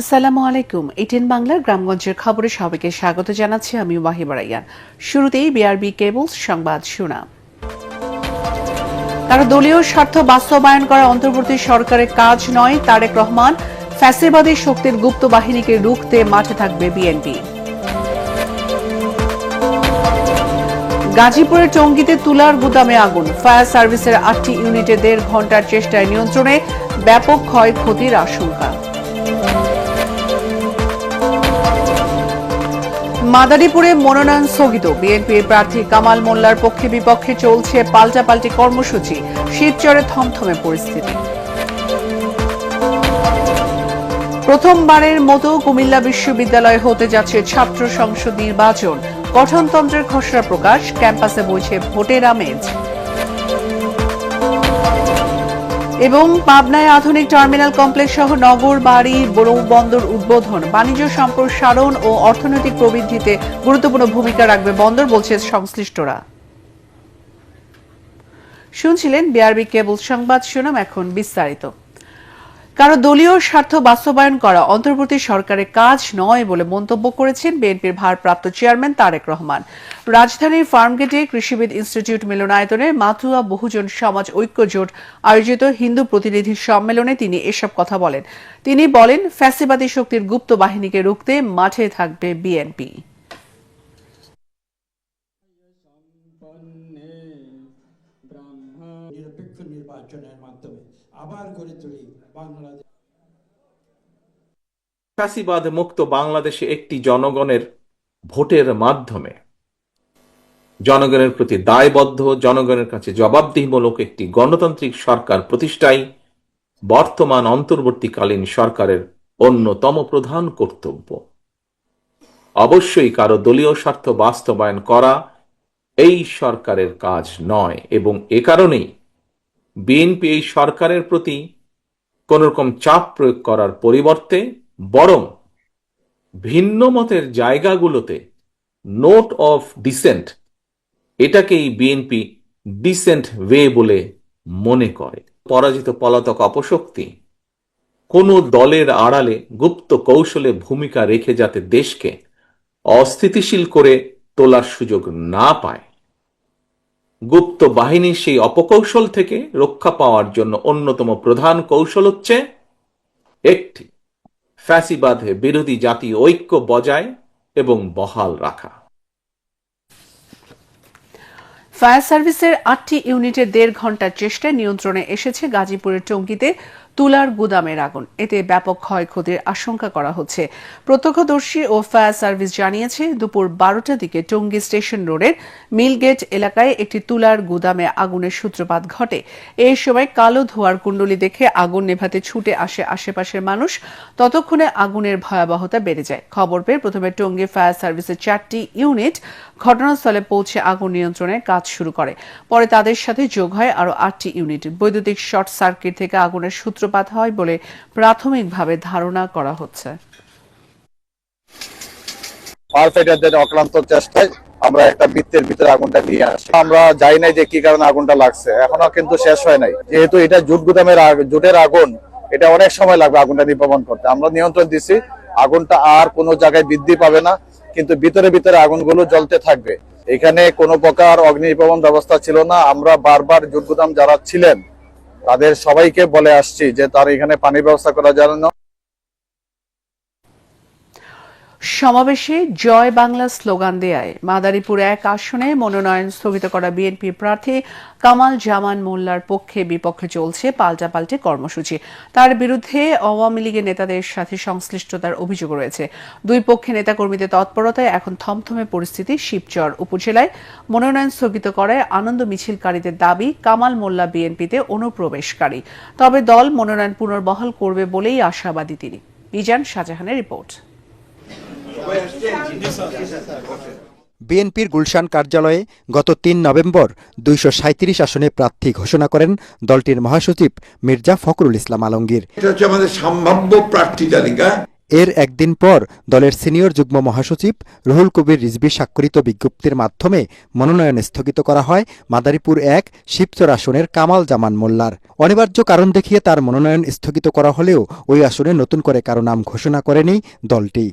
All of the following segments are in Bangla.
আসসালামু আলাইকুম। এটিএন বাংলার গ্রামগঞ্জের খবরে সবাইকে স্বাগত জানাচ্ছি আমি ওয়াহিবা রাইয়ান। শুরুতেই বিআরবি কেবলস সংবাদ শিরোনাম। কারো দলীয় স্বার্থ বাস্তবায়ন করা অন্তর্বর্তী সরকারের কাজ নয়, তারেক রহমান। ফ্যাসিবাদী শক্তির গুপ্ত বাহিনীকে রুখতে মাঠে থাকবে বিএনপি। গাজীপুরের টঙ্গীতে তুলার গুদামে আগুন, ফায়ার সার্ভিসের 8টি ইউনিটে 1.5 ঘণ্টার চেষ্টায় নিয়ন্ত্রণে, ব্যাপক ক্ষয়ক্ষতির আশঙ্কা। মাদারীপুরে মনোনয়ন স্থগিত, বিএনপির প্রার্থী কামাল মোল্লার পক্ষে বিপক্ষে চলছে পাল্টাপাল্টি কর্মসূচি, শিবচরে থমথমে পরিস্থিতি। প্রথমবারের মতো কুমিল্লা বিশ্ববিদ্যালয়ে হতে যাচ্ছে ছাত্র সংসদ নির্বাচন, গঠনতন্ত্রের খসড়া প্রকাশ, ক্যাম্পাসে বইছে ভোটের আমেজ। এবং পাবনায় আধুনিক টার্মিনাল কমপ্লেক্স সহ নগর বাড়ি বন্দর উদ্বোধন, বাণিজ্য সম্প্রসারণ ও অর্থনৈতিক প্রবৃদ্ধিতে গুরুত্বপূর্ণ ভূমিকা রাখবে বন্দর, বলছে সংশ্লিষ্টরা। শুনছিলেন বিআরবি কেবল সংবাদ শিরোনাম, এখন বিস্তারিত। কারো দলীয় স্বার্থ বাস্তবায়ন করা অন্তর্বর্তী সরকারের কাজ নয় বলে মন্তব্য করেছেন বিএনপির ভারপ্রাপ্ত চেয়ারম্যান তারেক রহমান। রাজধানীর ফার্মগেটে কৃষিবিদ ইনস্টিটিউট মিলনায়তনে মাতুয়া বহুজন সমাজ ঐক্য জোট আয়োজিত হিন্দু প্রতিনিধি সম্মেলনে তিনি এসব কথা বলেন। তিনি বলেন, ফ্যাসিবাদী শক্তির গুপ্ত বাহিনীকে রুখতে মাঠে থাকবে বিএনপি। নিরপেক্ষ নির্বাচনের মাধ্যমে আবার গড়ে তুলি বাংলাদেশ। ফ্যাসিবাদ মুক্ত বাংলাদেশে একটি জনগণের ভোটের মাধ্যমে জনগণের প্রতি দায়বদ্ধ, জনগণের কাছে জবাবদিহিমূলক একটি গণতান্ত্রিক সরকার প্রতিষ্ঠাই বর্তমান অন্তর্বর্তীকালীন সরকারের অন্যতম প্রধান কর্তব্য। অবশ্যই কারো দলীয় স্বার্থ বাস্তবায়ন করা এই সরকারের কাজ নয়, এবং এ কারণেই বিএনপি এই সরকারের প্রতি কোন রকম চাপ প্রয়োগ করার পরিবর্তে বরং ভিন্ন মতের জায়গাগুলোতে নোট অফ ডিসেন্ট, এটাকেই বিএনপি ডিসেন্ট ওয়ে বলে মনে করে। পরাজিত পলাতক অপশক্তি কোন দলের আড়ালে গুপ্ত কৌশলে ভূমিকা রেখে যাতে দেশকে অস্থিতিশীল করে তোলার সুযোগ না পায়, গুপ্ত বাহিনীর সেই অপকৌশল থেকে রক্ষা পাওয়ার জন্য অন্যতম প্রধান কৌশল হচ্ছে একটি, ফ্যাসিবাদ বিরোধী জাতীয় ঐক্য বজায় এবং বহাল রাখা। ফায়ার সার্ভিসের 8টি ইউনিটের 1.5 ঘণ্টার চেষ্টায় নিয়ন্ত্রণে এসেছে গাজীপুরের টঙ্গীতে তুলার গুদামের আগুন। এতে ব্যাপক ক্ষয়ক্ষতির আশঙ্কা করা হচ্ছে। প্রত্যক্ষদর্শী ও ফায়ার সার্ভিস জানিয়েছে, দুপুর 12টার দিকে টঙ্গী স্টেশন রোডের মিলগেট এলাকায় একটি তুলার গুদামে আগুনের সূত্রপাত ঘটে। এই সময় কালো ধোঁয়ার কুণ্ডলী দেখে আগুন নেভাতে ছুটে আসে আশেপাশের মানুষ। ততক্ষণে আগুনের ভয়াবহতা বেড়ে যায়। খবর পেয়ে প্রথমে টঙ্গী ফায়ার সার্ভিসের 4টি ইউনিট ঘটনাস্থলে পৌঁছে আগুন নিয়ন্ত্রণে কাজ শুরু করে। পরে তাদের সাথে যোগ হয় আরো 8টি ইউনিট। বৈদ্যুতিক শর্ট সার্কিট থেকে আগুনের সূত্রপাত হয় বলে প্রাথমিকভাবে ধারণা করা হচ্ছে। ফায়ার ফাইটারদের অক্লান্ত চেষ্টায় আমরা একটা বৃত্তের ভিতরে আগুনটা নিয়ে আসি। আমরা জানি না যে কি কারণে আগুনটা লাগছে, এখনো কিন্তু শেষ হয় নাই। যেহেতু এটা জুটের আগুন, এটা অনেক সময় লাগবে আগুনটা নির্বাপন করতে। আমরা নিয়ন্ত্রণ দিচ্ছি, আগুনটা আর কোনো জায়গায় বৃদ্ধি পাবে না, কিন্তু ভিতরে ভিতরে আগুনগুলো জ্বলতে থাকবে। এখানে কোনো প্রকার অগ্নি নির্বাপন ব্যবস্থা ছিল না। আমরা বারবার জুট গুদাম যারা ছিলেন তাদের সবাইকে বলে আসছি যে তার এখানে পানির ব্যবস্থা করার জন্য। সমাবেশে জয় বাংলা স্লোগান দেয় মাদারীপুর 1 আসনে মনোনয়ন স্থগিত করা বিএনপি প্রার্থী কামাল জামান মোল্লার পক্ষে বিপক্ষে চলছে পাল্টাপাল্টি কর্মসূচি। তার বিরুদ্ধে আওয়ামী লীগের নেতাদের সাথে সংশ্লিষ্টতার অভিযোগ রয়েছে। দুই পক্ষের নেতাকর্মীদের তৎপরতায় এখন থমথমে পরিস্থিতি শিবচর উপজেলায়। মনোনয়ন স্থগিত করায় আনন্দ মিছিলকারীদের দাবি, কামাল মোল্লা বিএনপিতে অনুপ্রবেশকারী। তবে দল মনোনয়ন পুনর্বহাল করবে বলেই আশাবাদী তিনি। মিজান শাহজাহানের রিপোর্ট। বিএনপির গুলশান কার্যালয়ে গত 3 নভেম্বর 237 আসনে প্রার্থী ঘোষণা করেন দলটির মহাসচিব মির্জা ফখরুল ইসলাম আলমগীর। এটা হচ্ছে আমাদের সম্ভাব্য প্রার্থী তালিকা। এর একদিন পর দলের সিনিয়র যুগ্ম মহাসচিব রুহুল কবির রিজভী স্বাক্ষরিত বিজ্ঞপ্তির মাধ্যমে মনোনয়ন স্থগিত করা হয় মাদারীপুর ১ শিবচর আসনের কামাল জামান মোল্লার। অনিবার্য কারণ দেখিয়ে তার মনোনয়ন স্থগিত করা হলেও ওই আসনে নতুন করে কারো নাম ঘোষণা করেনি দলটি।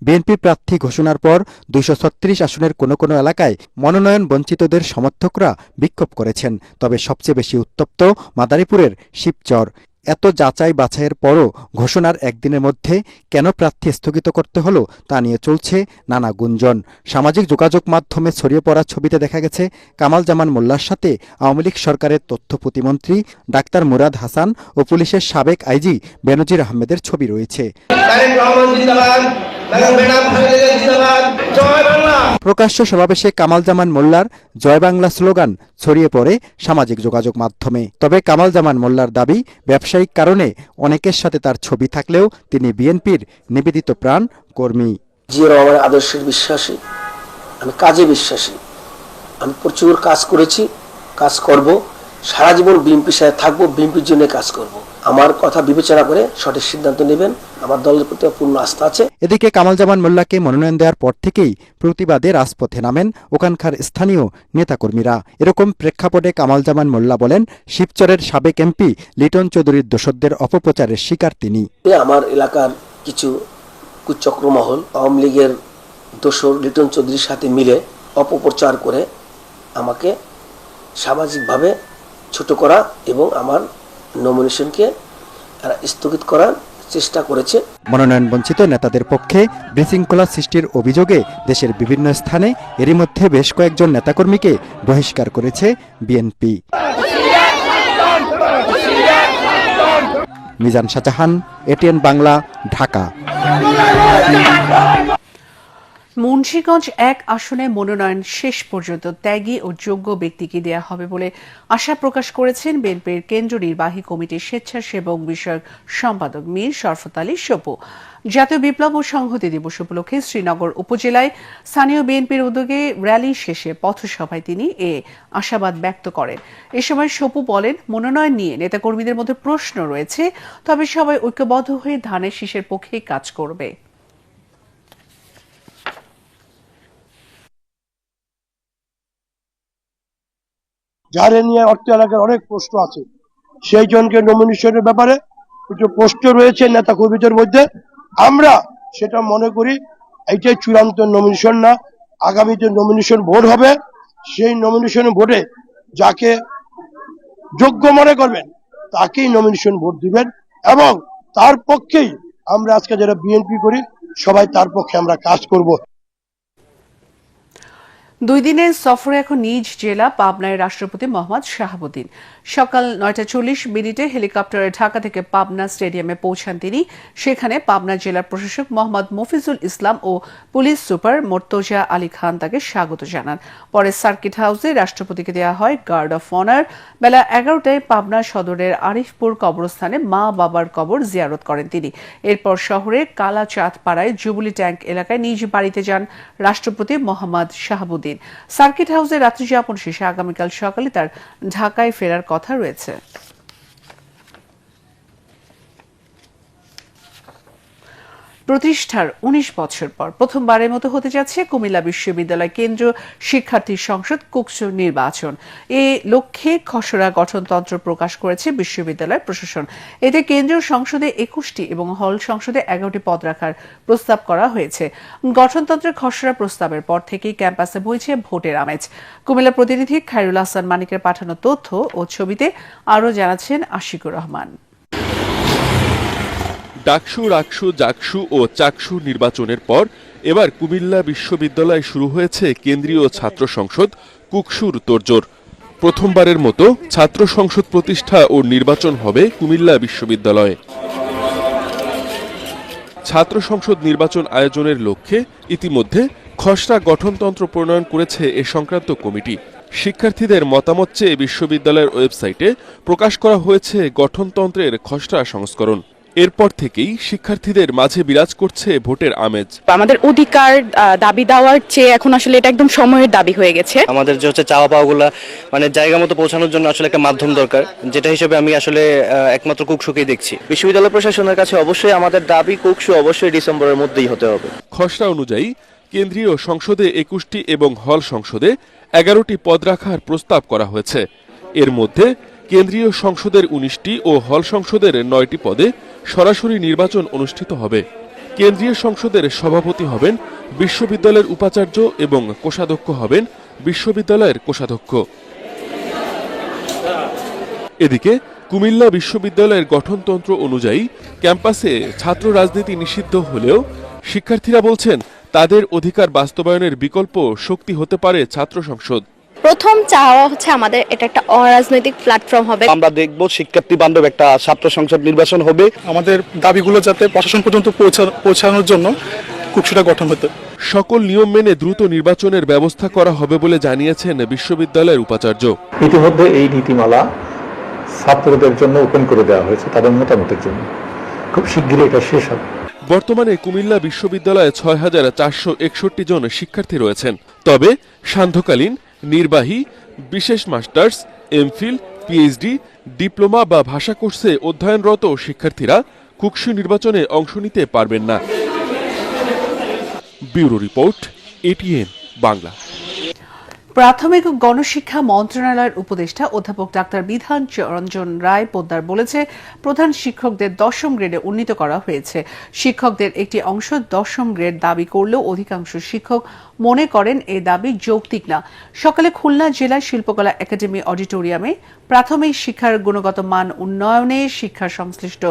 বিএনপি প্রার্থী ঘোষণার পর ২৩৬ আসনের কোনো কোনো এলাকায় মনোনয়ন বঞ্চিতদের সমর্থকরা বিক্ষোভ করেছেন। তবে সবচেয়ে বেশি উত্তপ্ত মাদারীপুরের শিবচর। এত যাচাই বাছাইয়ের পরও ঘোষণার একদিনের মধ্যে কেন প্রার্থী স্থগিত করতে হলো তা নিয়ে চলছে নানা গুঞ্জন। সামাজিক যোগাযোগ মাধ্যমে ছড়িয়ে পড়া ছবিতে দেখা গেছে কামাল জামান মোল্লার সাথে আওয়ামী লীগ সরকারের তথ্য প্রতিমন্ত্রী ডাক্তার মুরাদ হাসান ও পুলিশের সাবেক আইজি বেনজির আহমেদের ছবি রয়েছে। প্রকাশ্য সমাবেশে কামাল জামান মোল্লার জয় বাংলা স্লোগান ছড়িয়ে পড়ে সামাজিক যোগাযোগ মাধ্যমে। তবে কামাল জামান মোল্লার দাবি, ব্যবসায়িক কারণে অনেকের সাথে তার ছবি থাকলেও তিনি বিএনপির নিবেদিত প্রাণ কর্মী। জিয়া রহমানের আদর্শের বিশ্বাসী, আমি কাজে বিশ্বাসী। আমি প্রচুর কাজ করেছি, কাজ করব, সারা জীবন বিএনপির সাথে থাকবো, বিএনপির জন্য কাজ করব। আমার কথা বিবেচনা করে সঠিক সিদ্ধান্ত নেবেন, আমার দলের প্রতি পূর্ণ আস্থা আছে। এদিকে কামাল জামান মোল্লাকে মনোনয়ন দেওয়ার পর থেকেই প্রতিবাদে রাজপথে নামেন ওখানকার স্থানীয় নেতাকর্মীরা। এরকম প্রেক্ষাপটে কামাল জামান মোল্লা বলেন, শিবচরের সাবেক এমপি লিটন চৌধুরীর দোসরদের অপপ্রচারের শিকার তিনি। আমার এলাকার কিছু কুচক্রমহল আওয়ামী লীগের দোসর লিটন চৌধুরীর সাথে মিলে অপপ্রচার করে আমাকে সামাজিকভাবে ছোট করা এবং আমার নমিনেশনকে স্থগিত করার চেষ্টা করেছে। মনোনয়ন বঞ্চিত নেতাদের পক্ষে বিশৃঙ্খলা সৃষ্টির অভিযোগে দেশের বিভিন্ন স্থানে এরই মধ্যে বেশ কয়েকজন নেতাকর্মীকে বহিষ্কার করেছে বিএনপি। মিজান শাহজাহান, এটিএন বাংলা, ঢাকা। মুন্সিগঞ্জ ১ আসনে মনোনয়ন শেষ পর্যন্ত ত্যাগী ও যোগ্য ব্যক্তিকে দেয়া হবে বলে আশা প্রকাশ করেছেন বিএনপির কেন্দ্রীয় নির্বাহী কমিটির স্বেচ্ছাসেবক বিষয়ক সম্পাদক মীর শরফত আলী সপু। জাতীয় বিপ্লব ও সংহতি দিবস উপলক্ষে শ্রীনগর উপজেলায় স্থানীয় বিএনপির উদ্যোগে র্যালি শেষে পথসভায় তিনি এ আশাবাদ ব্যক্ত করেন। এ সময় সপু বলেন, মনোনয়ন নিয়ে নেতাকর্মীদের মধ্যে প্রশ্ন রয়েছে, তবে সবাই ঐক্যবদ্ধ হয়ে ধানের শীষের পক্ষেই কাজ করবে। যারে নিয়ে অর্থ এলাকার অনেক প্রশ্ন আছে, সেই জনকে নমিনেশনের ব্যাপারে কিছু প্রশ্ন রয়েছে নেতা কর্মীদের মধ্যে। আমরা সেটা মনে করি এইটাই চূড়ান্ত নমিনেশন না, আগামীতে নমিনেশন ভোট হবে, সেই নমিনেশন ভোটে যাকে যোগ্য মনে করবেন তাকেই নমিনেশন ভোট দিবেন এবং তার পক্ষেই আমরা আজকে যারা বিএনপি করি সবাই তার পক্ষে আমরা কাজ করব। 2 দিনের সফরে এখন নিজ জেলা পাবনায় রাষ্ট্রপতি মোহাম্মদ শাহাবুদ্দিন। সকাল 9:40 হেলিকপ্টারে ঢাকা থেকে পাবনা স্টেডিয়ামে পৌঁছান তিনি। সেখানে পাবনা জেলার প্রশাসক মোহাম্মদ মফিজুল ইসলাম ও পুলিশ সুপার মোর্তজা আলী খান তাকে স্বাগত জানান। পরে সার্কিট হাউসে রাষ্ট্রপতিকে দেওয়া হয় গার্ড অফ অনার। বেলা 11টায় পাবনা সদরের আরিফপুর কবরস্থানে মা বাবার কবর জিয়ারত করেন তিনি। এরপর শহরের কালাচাঁদপাড়ায় জুবিলি ট্যাঙ্ক এলাকায় নিজ বাড়িতে যান রাষ্ট্রপতি মোহাম্মদ শাহাবুদ্দিন। সার্কিট হাউসে রাত্রি যাপন শেষে আগামীকাল সকালে তার ঢাকায় ফেরার কথা রয়েছে। প্রতিষ্ঠার 19 বছর পর প্রথমবারের মতো হতে যাচ্ছে কুমিল্লা বিশ্ববিদ্যালয় কেন্দ্রীয় শিক্ষার্থী সংসদ কুকসু নির্বাচন। এ লক্ষ্যে খসড়া গঠনতন্ত্র প্রকাশ করেছে বিশ্ববিদ্যালয় প্রশাসন। এতে কেন্দ্রীয় সংসদে 21টি এবং হল সংসদে 11টি পদ রাখার প্রস্তাব করা হয়েছে। গঠনতন্ত্রের খসড়া প্রস্তাবের পর থেকেই ক্যাম্পাসে বইছে ভোটের আমেজ। কুমিল্লা প্রতিনিধি খায়রুল হাসান মানিকের পাঠানো তথ্য ও ছবিতে আরও জানাচ্ছেন আশিকুর রহমান। ডাকসু, রাকসু, জাকসু ও চাকসু নির্বাচনের পর এবার কুমিল্লা বিশ্ববিদ্যালয়ে শুরু হয়েছে কেন্দ্রীয় ছাত্র সংসদ কুকসুর তোড়জোড়। প্রথমবারের মতো ছাত্র সংসদ প্রতিষ্ঠা ও নির্বাচন হবে কুমিল্লা বিশ্ববিদ্যালয়ে। ছাত্র সংসদ নির্বাচন আয়োজনের লক্ষ্যে ইতিমধ্যে খসড়া গঠনতন্ত্র প্রণয়ন করেছে এ সংক্রান্ত কমিটি। শিক্ষার্থীদের মতামত চেয়ে বিশ্ববিদ্যালয়ের ওয়েবসাইটে প্রকাশ করা হয়েছে গঠনতন্ত্রের খসড়া সংস্করণ। এরপর থেকেই শিক্ষার্থীদের মাঝে বিরাজ করছে ভোটের আমেজ। আমাদের অধিকার দাবি দেওয়ার চেয়ে এখন আসলে এটা একদম সময়ের দাবি হয়ে গেছে। আমাদের যে হচ্ছে চাওয়া পাওয়াগুলো মানে জায়গা মতো পৌঁছানোর জন্য আসলে একটা মাধ্যম দরকার, যেটা হিসেবে আমি আসলে একমাত্র কুকসুকেই দেখছি। বিশ্ববিদ্যালয় প্রশাসনের কাছে অবশ্যই আমাদের দাবি কুকসু অবশ্যই ডিসেম্বরের মধ্যেই হতে হবে। খসড়া অনুযায়ী কেন্দ্রীয় সংসদে 21টি এবং হল সংসদে 11টি পদ রাখার প্রস্তাব করা হয়েছে। এর মধ্যে কেন্দ্রীয় সংসদের 19টি ও হল সংসদের 9টি পদে সরাসরি নির্বাচন অনুষ্ঠিত হবে। কেন্দ্রীয় সংসদের সভাপতি হবেন বিশ্ববিদ্যালয়ের উপাচার্য এবং কোষাধ্যক্ষ হবেন বিশ্ববিদ্যালয়ের কোষাধ্যক্ষ। এদিকে কুমিল্লা বিশ্ববিদ্যালয়ের গঠনতন্ত্র অনুযায়ী ক্যাম্পাসে ছাত্র রাজনীতি নিষিদ্ধ হলেও শিক্ষার্থীরা বলছেন তাদের অধিকার বাস্তবায়নের বিকল্প শক্তি হতে পারে ছাত্র সংসদ। প্রথম চাওয়া হচ্ছে আমাদের এটা একটা অরাজনৈতিক প্ল্যাটফর্ম হবে। আমরা দেখব শিক্ষার্থী বান্ধব একটা ছাত্র সংসদ নির্বাচন হবে। আমাদের দাবিগুলো যাতে প্রশাসন পর্যন্ত পৌঁছানোর জন্য কুকসুটা গঠন হতে সকল নিয়ম মেনে দ্রুত নির্বাচনের ব্যবস্থা করা হবে বলে জানিয়েছেন বিশ্ববিদ্যালয়ের উপাচার্য। ইতিমধ্যে এই নীতিমালা ছাত্রদের জন্য ওপেন করে দেওয়া হয়েছে তাদের মতামতের জন্য, খুব শিগগিরই এটা শেষ হবে। বর্তমানে কুমিল্লা বিশ্ববিদ্যালয়ে 6,461 জন শিক্ষার্থী রয়েছেন। তবে সান্ধ্যকালীন, নির্বাহী, বিশেষ মাস্টার্স, এমফিল, পিএইচডি, ডিপ্লোমা বা ভাষা কোর্সে অধ্যয়নরত শিক্ষার্থীরা কুকসু নির্বাচনে অংশ নিতে পারবেন না। Bureau report, ATN Bangla. প্রাথমিক ও গণশিক্ষা মন্ত্রণালয়ের উপদেষ্টা অধ্যাপক ডাক্তার বিধান রঞ্জন রায় পোদ্দার বলেছে, প্রধান শিক্ষকদের 10ম গ্রেডে উন্নীত করা হয়েছে। শিক্ষকদের একটি অংশ 10ম গ্রেড দাবি করলেও অধিকাংশ শিক্ষক মনে করেন এ দাবি যৌক্তিক না। সকালে খুলনা জেলা শিল্পকলা একাডেমি অডিটোরিয়ামে প্রাথমিক শিক্ষার গুণগত মান উন্নয়নে শিক্ষা সংশ্লিষ্ট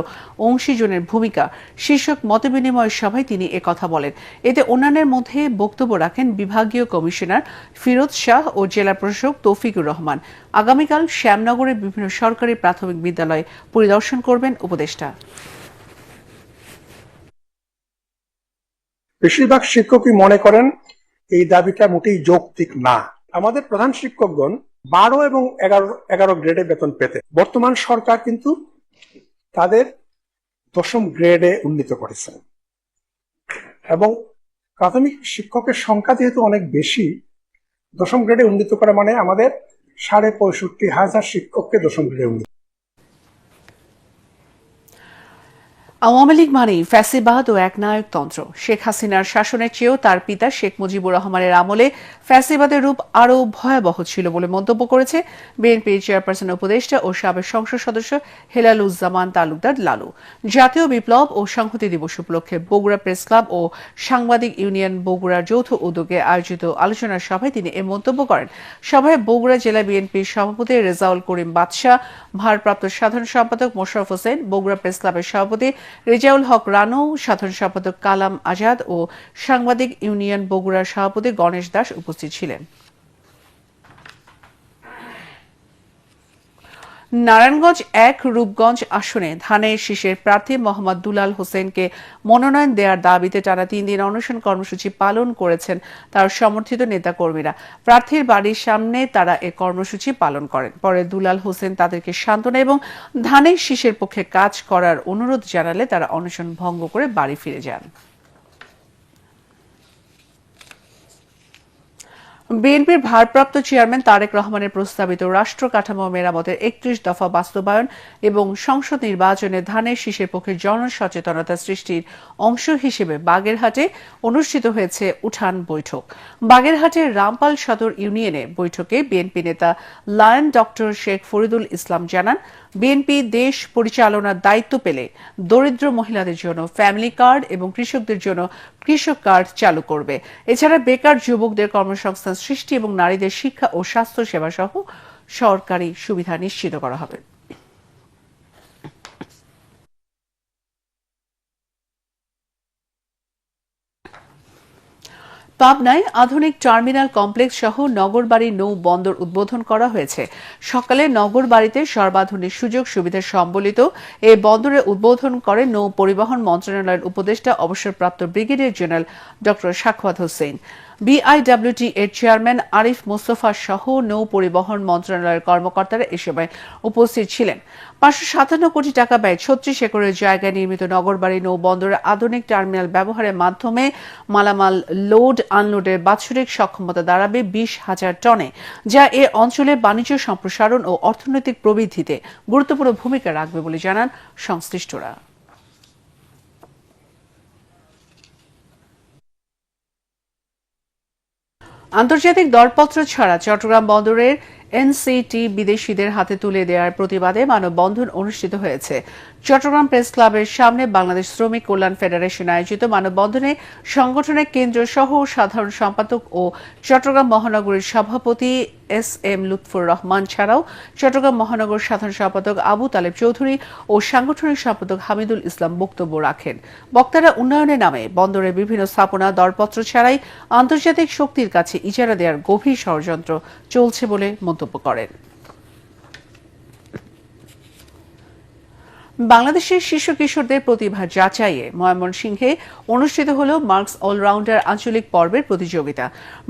অংশীজনের ভূমিকা শীর্ষক মতবিনিময় সভায় তিনি একথা বলেন। এতে অন্যান্যের মধ্যে বক্তব্য রাখেন বিভাগীয় কমিশনার ফিরোজ শাহ ও জেলা প্রশাসক তৌফিকুর রহমান। আগামীকাল শ্যামনগরের বিভিন্ন সরকারি প্রাথমিক বিদ্যালয় পরিদর্শন করবেন উপদেষ্টা। বেশিরভাগ শিক্ষকই মনে করেন এই দাবিটা মোটেই যৌক্তিক না। আমাদের প্রধান শিক্ষকগণ 12 এবং 11 গ্রেডে বেতন পেতে, বর্তমান সরকার কিন্তু তাদের 10ম গ্রেডে উন্নীত করেছেন এবং প্রাথমিক শিক্ষকের সংখ্যা যেহেতু অনেক বেশি, 10ম গ্রেডে উন্নীত করা মানে আমাদের 65,500 শিক্ষককে 10ম গ্রেডে উন্নীত। আওয়ামী লীগ মানেই ফ্যাসিবাদ ও একনায়কতন্ত্র। শেখ হাসিনার শাসনের চেয়েও তার পিতা শেখ মুজিবুর রহমানের আমলে ফ্যাসিবাদের রূপ আরও ভয়াবহ ছিল বলে মন্তব্য করেছে বিএনপির চেয়ারপারসন উপদেষ্টা ও সাবেক সংসদ সদস্য হেলালুজ্জামান তালুকদার লালু। জাতীয় বিপ্লব ও সংহতি দিবস উপলক্ষে বগুড়া প্রেস ক্লাব ও সাংবাদিক ইউনিয়ন বগুড়ার যৌথ উদ্যোগে আয়োজিত আলোচনা সভায় তিনি এ মন্তব্য করেন। সভায় বগুড়া জেলা বিএনপির সভাপতি রেজাউল করিম বাদশাহ, ভারপ্রাপ্ত সাধারণ সম্পাদক মোশাররফ হোসেন, বগুড়া প্রেস ক্লাবের সভাপতি রেজাউল হক রানু, সাধারণ সম্পাদক কালাম আজাদ ও সাংবাদিক ইউনিয়ন বগুড়ার সভাপতি গণেশ দাস উপস্থিত ছিলেন। নারায়ণগঞ্জ 1 রূপগঞ্জ আসনে ধানের শীষের প্রার্থী মোহাম্মদ দুলাল হোসেনকে মনোনয়ন দেওয়ার দাবিতে টানা 3 দিন অনশন কর্মসূচি পালন করেছেন তার সমর্থিত নেতাকর্মীরা। প্রার্থীর বাড়ির সামনে তারা এ কর্মসূচি পালন করেন। পরে দুলাল হোসেন তাদেরকে সান্ত্বনা এবং ধানের শীষের পক্ষে কাজ করার অনুরোধ জানালে তারা অনশন ভঙ্গ করে বাড়ি ফিরে যান। বিএনপির ভারপ্রাপ্ত চেয়ারম্যান তারেক রহমানের প্রস্তাবিত রাষ্ট্র কাঠামো মেরামতের 31 দফা বাস্তবায়ন এবং সংসদ নির্বাচনে ধানের শীষের পক্ষে জনসচেতনতা সৃষ্টির অংশ হিসেবে বাগেরহাটে অনুষ্ঠিত হয়েছে উঠান বৈঠক। বাগেরহাটের রামপাল সদর ইউনিয়নে বৈঠকে বিএনপি নেতা লায়ন ডক্টর শেখ ফরিদুল ইসলাম জানান, বিএনপি দেশ পরিচালনার দায়িত্ব পেলে দরিদ্র মহিলাদের জন্য ফ্যামিলি কার্ড এবং কৃষকদের জন্য কৃষক কার্ড চালু করবে। এছাড়া বেকার যুবকদের কর্মসংস্থান সৃষ্টি এবং নারীদের শিক্ষা ও স্বাস্থ্য সেবা সহ সরকারি সুবিধা নিশ্চিত করা হবে। পাবনায় আধুনিক টার্মিনাল কমপ্লেক্স সহ নগরবাড়ি নৌ বন্দর উদ্বোধন করা হয়েছে। সকালে নগরবাড়িতে সর্বাধুনিক সুযোগ সুবিধা সম্বলিত এই বন্দরের উদ্বোধন করেন নৌ পরিবহন মন্ত্রণালয়ের উপদেষ্টা অবসরপ্রাপ্ত brigadier general doctor Sakhawat Hossain. BIWT এর চেয়ারম্যান আরিফ মোস্তফা সহ নৌ পরিবহন মন্ত্রণালয়ের কর্মকর্তারা এ সময় উপস্থিত ছিলেন। 557 কোটি টাকা ব্যয়ে 36 একরের জায়গায় নির্মিত নগরবাড়ি নৌবন্দরের আধুনিক টার্মিনাল ব্যবহারের মাধ্যমে মালামাল লোড আনলোডের বাৎসরিক সক্ষমতা দাঁড়াবে 20,000 টনে, যা এ অঞ্চলে বাণিজ্য সম্প্রসারণ ও অর্থনৈতিক প্রবৃদ্ধিতে গুরুত্বপূর্ণ ভূমিকা রাখবে বলে জানান সংশ্লিষ্টরা। আন্তর্জাতিক দরপত্র ছাড়া চট্টগ্রাম বন্দরের এনসিটি বিদেশিদের হাতে তুলে দেওয়ার প্রতিবাদে মানববন্ধন অনুষ্ঠিত হয়েছে। চট্টগ্রাম প্রেস ক্লাবের সামনে বাংলাদেশ শ্রমিক কল্যাণ ফেডারেশন আয়োজিত মানববন্ধনে সংগঠনের কেন্দ্রীয় সহ সাধারণ সম্পাদক ও চট্টগ্রাম মহানগরীর সভাপতি এস.এম. লুৎফর রহমান ছাড়াও চট্টগ্রাম মহানগর সাধারণ সম্পাদক আবু তালেব চৌধুরী ও সাংগঠনিক সম্পাদক হামিদুল ইসলাম বক্তব্য রাখেন। বক্তারা উন্নয়নের নামে বন্দরের বিভিন্ন স্থাপনা দরপত্র ছাড়াই আন্তর্জাতিক শক্তির কাছে ইজারা দেওয়ার গভীর ষড়যন্ত্র চলছে বলে মন্তব্য করেন। বাংলাদেশের শিশু কিশোরদের প্রতিভা যাচাইয়ে ময়মনসিংহে অনুষ্ঠিত হল মার্কস অলরাউন্ডার আঞ্চলিক পর্বের প্রতিযোগিতা।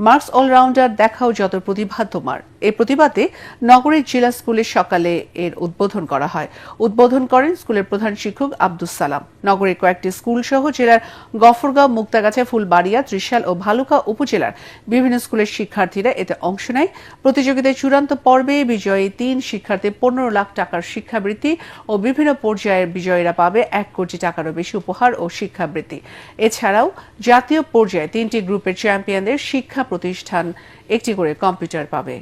মার্কস অলরাউন্ডার দেখাও যত প্রতিভা তোমার, এই প্রতিবাদে নগরীর জেলা স্কুলে সকালে এর উদ্বোধন করা হয়। উদ্বোধন করেন স্কুলের প্রধান শিক্ষক আব্দুস সালাম। নগরীর কয়েকটি স্কুল সহ জেলার গফরগাঁও, মুক্তাগাছা, ফুলবাড়িয়া, ত্রিশাল ও ভালুকা উপজেলার বিভিন্ন স্কুলের শিক্ষার্থীরা এতে অংশ নেয়। প্রতিযোগিতার চূড়ান্ত পর্বে বিজয়ী 3 শিক্ষার্থী 15 লাখ টাকার শিক্ষাবৃত্তি ও বিভিন্ন পর্যায়ের বিজয়ীরা পাবে 1 কোটি টাকারও বেশি উপহার ও শিক্ষাবৃত্তি। এছাড়াও জাতীয় পর্যায়ে 3টি গ্রুপের চ্যাম্পিয়নদের শিক্ষা প্রতিষ্ঠান একটি করে কম্পিউটার পাবে।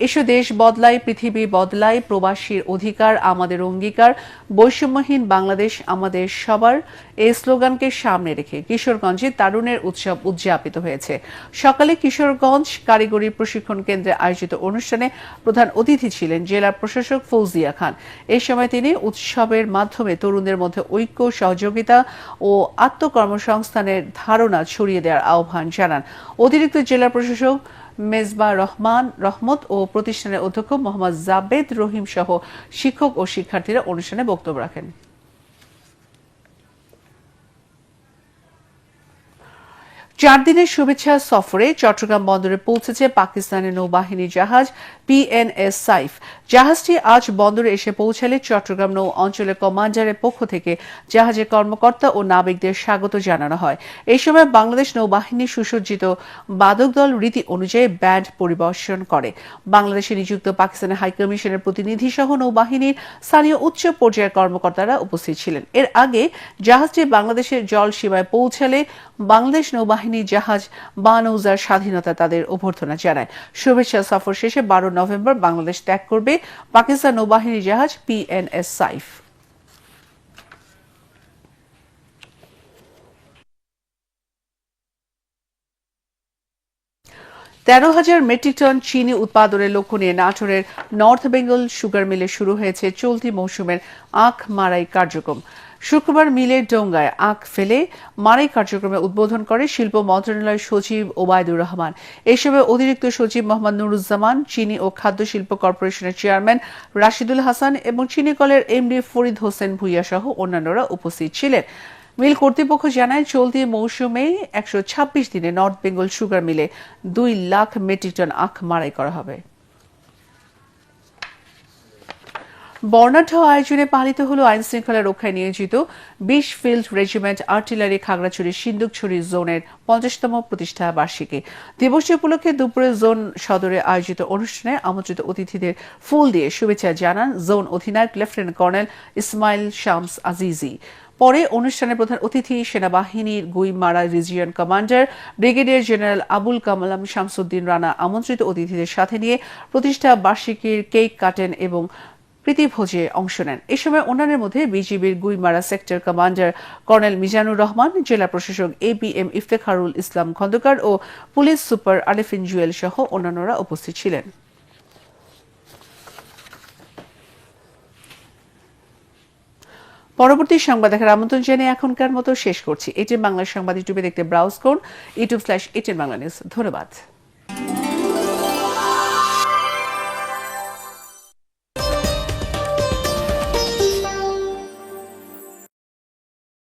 এসো দেশ বদলাই, পৃথিবী বদলাই, প্রবাসীর অধিকার আমাদের অঙ্গীকার, বৈষম্যহীন বাংলাদেশ আমাদের সবার, এই স্লোগানকে সামনে রেখে কিশোরগঞ্জে তারুণের উৎসব উদযাপিত হয়েছে। সকালে কিশোরগঞ্জ কারিগরি প্রশিক্ষণ কেন্দ্রে আয়োজিত অনুষ্ঠানে প্রধান অতিথি ছিলেন জেলা প্রশাসক ফৌজিয়া খান। এই সময় তিনি উৎসবের মাধ্যমে তরুণদের মধ্যে ঐক্য, সহযোগিতা ও আত্মকর্মসংস্থানের ধারণা ছড়িয়ে দেওয়ার আহ্বান জানান। অতিরিক্ত জেলা প্রশাসক মেজবা রহমত ও প্রতিষ্ঠানের অধ্যক্ষ মোহাম্মদ জাবেদ রহিম সহ শিক্ষক ও শিক্ষার্থীরা অনুষ্ঠানে বক্তব্য রাখেন। 4 দিনের শুভেচ্ছা সফরে চট্টগ্রাম বন্দরে পৌঁছেছে পাকিস্তানের নৌবাহিনী জাহাজ পিএনএস সাইফ। জাহাজটি আজ বন্দরে এসে পৌঁছালে চট্টগ্রাম নৌ অঞ্চলের কমান্ডারের পক্ষ থেকে জাহাজের কর্মকর্তা ও নাবিকদের স্বাগত জানানো হয়। এই সময় বাংলাদেশ নৌবাহিনীর সুসজ্জিত বাদক দল রীতি অনুযায়ী ব্যান্ড পরিবেশন করে। বাংলাদেশে নিযুক্ত পাকিস্তানের হাইকমিশনের প্রতিনিধি সহ নৌবাহিনীর স্থানীয় উচ্চ পর্যায়ের কর্মকর্তারা উপস্থিত ছিলেন। এর আগে জাহাজটি বাংলাদেশের জল সীমায় পৌঁছালে বাংলাদেশ নৌবাহিনী জাহাজ বানৌজার স্বাধীনতা তাদের অভ্যর্থনা জানায়। শুভেচ্ছা সফর শেষে 12 নভেম্বর বাংলাদেশ ত্যাগ করবে পাকিস্তান নৌবাহিনী জাহাজ পিএনএস সাইফ। তেরো 13,000 মেট্রিক টন চিনি উৎপাদনের লক্ষ্য নিয়ে নাটোরের নর্থ বেঙ্গল সুগার মিলে শুরু হয়েছে চলতি মৌসুমের আখ মাড়াই কার্যক্রম। শুক্রবার মিলের ডোঙ্গায় আখ ফেলে মাড়াই কার্যক্রমে উদ্বোধন করে শিল্প মন্ত্রণালয়ের সচিব ওবায়দুর রহমান। এই সময় অতিরিক্ত সচিব মোহাম্মদ নুরুজ্জামান, চিনি ও খাদ্য শিল্প কর্পোরেশনের চেয়ারম্যান রাশিদুল হাসান এবং চিনিকলের এমডি ফরিদ হোসেন ভুইয়া সহ অন্যান্যরা উপস্থিত ছিলেন। মিল কর্তৃপক্ষ জানায় চলতি মৌসুমে 126 দিনে নর্থ বেঙ্গল সুগার মিলে 2 লাখ মেট্রিক টন আখ মাড়াই করা হবে। বর্ণাঢ্য আয়োজনে পালিত হল আইন শৃঙ্খলা রক্ষায় নিয়োজিত 20 ফিল্ড রেজিমেন্ট আর্টিলারি খাগড়াছড়ির সিন্দুকছড়ি জোনের 50তম প্রতিষ্ঠা বার্ষিকী। দিবসটি উপলক্ষে দুপুরে জোন সদরে আয়োজিত অনুষ্ঠানে আমন্ত্রিত অতিথিদের ফুল দিয়ে শুভেচ্ছা জানান জোন অধিনায়ক লেফটেন্যান্ট কর্নেল ইসমাইল শামস আজিজি। পরে অনুষ্ঠানে প্রধান অতিথি সেনাবাহিনীর Guimara region commander brigadier general Abul Kamal Shamsuddin Rana আমন্ত্রিত অতিথিদের সাথে নিয়ে প্রতিষ্ঠা বার্ষিকীর কেক কাটেন এবং প্রীতিভোজে অংশ নেন। এ সময় অন্যান্যের মধ্যে বিজিবির Guimara sector commander colonel Mizanur Rahman, জেলা প্রশাসক ABM ইফতেখারুল ইসলাম খন্দকার ও পুলিশ সুপার আরিফিন জুয়েল সহ অন্যান্যরা উপস্থিত ছিলেন। পরবর্তী সংবাদ দেখার আমন্ত্রণ জানিয়ে এখনকার মতো শেষ করছি। এটিএন বাংলা সংবাদ ইউটিউবে দেখতে ব্রাউজ করুন, youtube/এটিএন বাংলা নিউজ। ধন্যবাদ।